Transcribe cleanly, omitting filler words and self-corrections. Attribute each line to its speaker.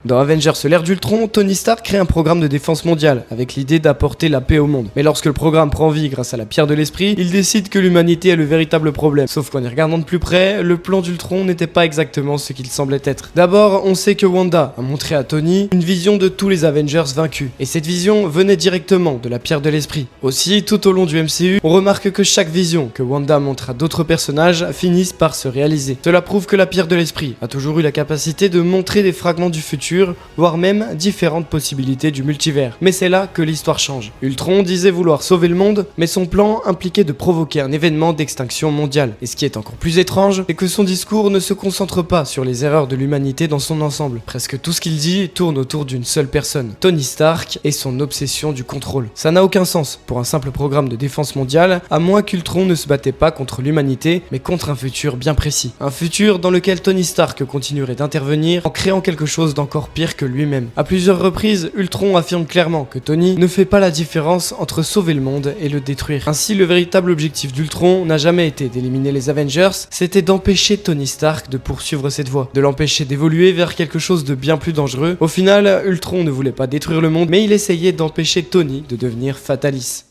Speaker 1: Dans Avengers l'ère d'Ultron, Tony Stark crée un programme de défense mondiale, avec l'idée d'apporter la paix au monde. Mais lorsque le programme prend vie grâce à la pierre de l'esprit, il décide que l'humanité est le véritable problème. Sauf qu'en y regardant de plus près, le plan d'Ultron n'était pas exactement ce qu'il semblait être. D'abord, on sait que Wanda a montré à Tony une vision de tous les Avengers vaincus. Et cette vision venait directement de la pierre de l'esprit. Aussi, tout au long du MCU, on remarque que chaque vision que Wanda montre à d'autres personnages finissent par se réaliser. Cela prouve que la pierre de l'esprit a toujours eu la capacité de montrer des fragments du futur, voire même différentes possibilités du multivers. Mais c'est là que l'histoire change. Ultron disait vouloir sauver le monde, mais son plan impliquait de provoquer un événement d'extinction mondiale. Et ce qui est encore plus étrange, c'est que son discours ne se concentre pas sur les erreurs de l'humanité dans son ensemble. Presque tout ce qu'il dit tourne autour d'une seule personne, Tony Stark et son obsession du contrôle. Ça n'a aucun sens pour un simple programme de défense mondiale, à moins qu'Ultron ne se battait pas contre l'humanité, mais contre un futur bien précis. Un futur dans lequel Tony Stark continuerait d'intervenir en créant quelque chose d'encore pire que lui-même. À plusieurs reprises, Ultron affirme clairement que Tony ne fait pas la différence entre sauver le monde et le détruire. Ainsi, le véritable objectif d'Ultron n'a jamais été d'éliminer les Avengers, c'était d'empêcher Tony Stark de poursuivre cette voie, de l'empêcher d'évoluer vers quelque chose de bien plus dangereux. Au final, Ultron ne voulait pas détruire le monde, mais il essayait d'empêcher Tony de devenir Fatalis.